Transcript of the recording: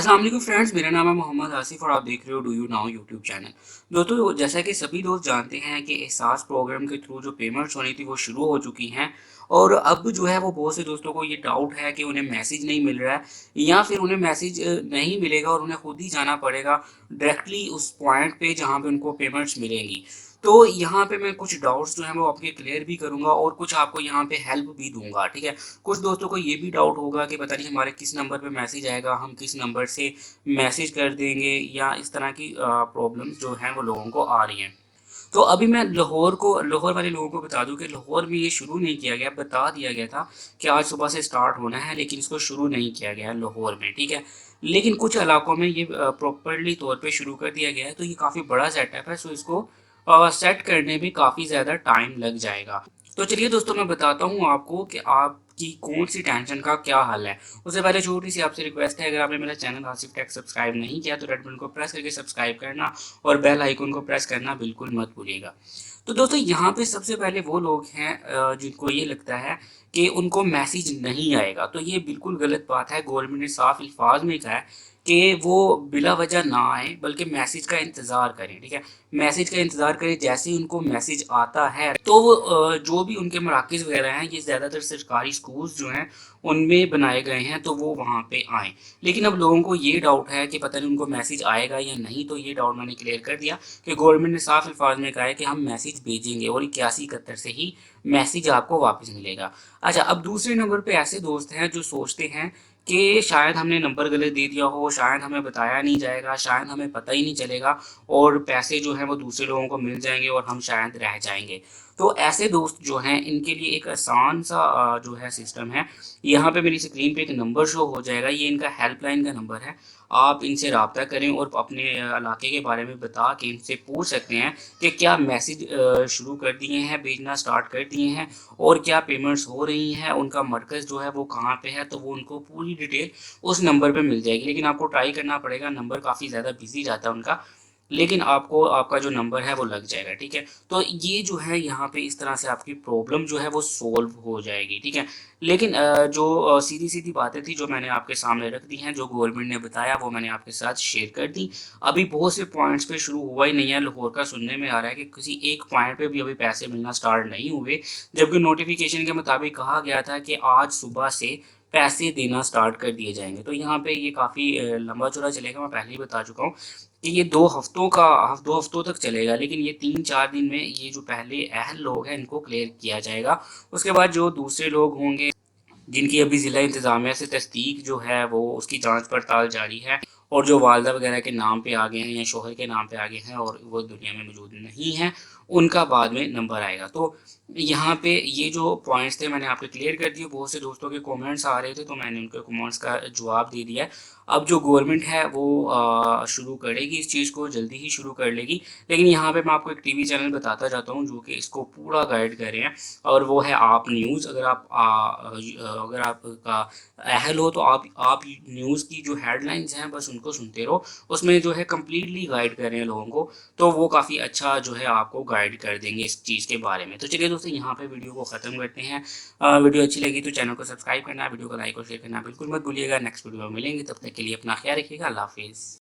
अस्सलाम वालेकुम फ्रेंड्स, मेरा नाम है मोहम्मद आसिफ और आप देख रहे हो do you now YouTube channel. दोस्तों, जैसा कि सभी दोस्त जानते हैं कि एहसास प्रोग्राम के थ्रू जो पेमेंट्स होनी थी वो शुरू हो चुकी हैं। और अब जो है वो बहुत से दोस्तों को ये डाउट है कि उन्हें मैसेज नहीं मिल रहा है या फिर उन्हें मैसेज नहीं मिलेगा और उन्हें खुद ही जाना पड़ेगा डायरेक्टली उस पॉइंट पे जहाँ पे उनको पेमेंट्स मिलेंगी। तो यहाँ पे मैं कुछ डाउट्स जो हैं वो आपके क्लियर भी करूँगा और कुछ आपको यहाँ पे हेल्प भी दूंगा, ठीक है। कुछ दोस्तों को ये भी डाउट होगा कि पता नहीं हमारे किस नंबर पे मैसेज आएगा, हम किस नंबर से मैसेज कर देंगे या इस तरह की प्रॉब्लम्स जो हैं वो लोगों को आ रही हैं। तो अभी मैं लाहौर वाले लोगों को बता दूं कि लाहौर में ये शुरू नहीं किया गया, बता दिया गया था कि आज सुबह से स्टार्ट होना है, लेकिन इसको शुरू नहीं किया गया है लाहौर में, ठीक है। लेकिन कुछ इलाकों में ये प्रॉपरली तौर पे शुरू कर दिया गया है, तो ये काफ़ी बड़ा सेटअप है, सो इसको सेट करने में काफ़ी ज़्यादा टाइम लग जाएगा। तो चलिए दोस्तों, मैं बताता हूँ आपको कि आपकी कौन सी टेंशन का क्या हल है। उससे पहले छोटी सी आपसे रिक्वेस्ट है, अगर आपने मेरा चैनल आसिफ टेक सब्सक्राइब नहीं किया तो रेड बटन को प्रेस करके सब्सक्राइब करना और बेल आइकन को प्रेस करना बिल्कुल मत भूलिएगा। तो दोस्तों, यहाँ पे सबसे पहले वो लोग हैं जिनको ये लगता है कि उनको मैसेज नहीं आएगा, तो ये बिल्कुल गलत बात है। गवर्नमेंट ने साफ अल्फाज में कहा है कि वो बिला वजह ना आए, बल्कि मैसेज का इंतज़ार करें, ठीक है। मैसेज का इंतज़ार करें, जैसे ही उनको मैसेज आता है तो वो जो भी उनके मराकज़ वगैरह हैं, ये ज़्यादातर सरकारी स्कूल्स जो हैं उनमें बनाए गए हैं, तो वो वहाँ पे आएँ। लेकिन अब लोगों को ये डाउट है कि पता नहीं उनको मैसेज आएगा या नहीं, तो ये डाउट मैंने क्लियर कर दिया कि गवर्नमेंट ने साफ अल्फाज में कहा है कि हम मैसेज भेजेंगे और 8171 से ही मैसेज आपको वापस मिलेगा। अच्छा, अब दूसरे नंबर पे ऐसे दोस्त हैं जो सोचते हैं कि शायद हमने नंबर गलत दे दिया हो, शायद हमें बताया नहीं जाएगा, शायद हमें पता ही नहीं चलेगा और पैसे जो हैं वो दूसरे लोगों को मिल जाएंगे और हम शायद रह जाएंगे। तो ऐसे दोस्त जो हैं इनके लिए एक आसान सा जो है सिस्टम है। यहाँ पे मेरी स्क्रीन पे एक नंबर शो हो जाएगा, ये इनका हेल्पलाइन का नंबर है। आप इनसे रब्ता करें और अपने इलाके के बारे में बता के इनसे पूछ सकते हैं कि क्या मैसेज शुरू कर दिए हैं, भेजना स्टार्ट कर दिए हैं और क्या पेमेंट्स हो रही हैं, उनका मरकज़ जो है वो कहाँ पे है, तो वो उनको पूरी डिटेल उस नंबर पे मिल जाएगी। लेकिन आपको ट्राई करना पड़ेगा, नंबर काफ़ी ज़्यादा बिजी रहता है उनका, लेकिन आपको आपका जो नंबर है वो लग जाएगा, ठीक है। तो ये जो है यहाँ पे इस तरह से आपकी प्रॉब्लम जो है वो सॉल्व हो जाएगी, ठीक है। लेकिन जो सीधी-सीधी बातें थी जो मैंने आपके सामने रख दी हैं, जो गवर्नमेंट ने बताया वो मैंने आपके साथ शेयर कर दी। अभी बहुत से पॉइंट्स पे शुरू हुआ ही नहीं है। लाहौर का सुनने में आ रहा है कि किसी एक पॉइंट पे भी अभी पैसे मिलना स्टार्ट नहीं हुए, जबकि नोटिफिकेशन के मुताबिक कहा गया था कि आज सुबह से पैसे देना स्टार्ट कर दिए जाएंगे। तो यहाँ पे ये काफ़ी लंबा चौड़ा चलेगा, मैं पहले ही बता चुका हूँ कि ये 2 हफ्तों तक चलेगा, लेकिन ये 3-4 दिन में ये जो पहले अहल लोग हैं इनको क्लियर किया जाएगा। उसके बाद जो दूसरे लोग होंगे जिनकी अभी ज़िला इंतज़ामिया से तस्दीक जो है वो उसकी जांच पड़ताल जारी है और जो वालदा वगैरह के नाम पे आ गए हैं या शोहर के नाम पे आ गए हैं और वो दुनिया में मौजूद नहीं हैं, उनका बाद में नंबर आएगा। तो यहाँ पे ये जो पॉइंट्स थे मैंने आपके क्लियर कर दिए। बहुत से दोस्तों के कमेंट्स आ रहे थे तो मैंने उनके कमेंट्स का जवाब दे दिया है। अब जो गवर्नमेंट है वो शुरू करेगी इस चीज़ को, जल्दी ही शुरू कर लेगी। लेकिन यहाँ पे मैं आपको एक टीवी चैनल बताता जाता हूँ जो कि इसको पूरा गाइड कर रहे हैं, और वो है आप न्यूज़। अगर आपका अहल हो तो आप न्यूज़ की जो हेडलाइंस हैं बस उनको सुनते रहो, उसमें जो है कम्प्लीटली गाइड कर रहे हैं लोगों को, तो वो काफ़ी अच्छा जो है आपको गाइड कर देंगे इस चीज़ के बारे में। तो चलिए दोस्तों, यहाँ पे वीडियो को ख़त्म करते हैं। वीडियो अच्छी लगी तो चैनल को सब्सक्राइब करना, वीडियो को लाइक और शेयर करना बिल्कुल मत भूलिएगा। नेक्स्ट वीडियो में मिलेंगे, तब तक के लिए अपना ख्याल रखिएगा। अल्लाह हाफिज़।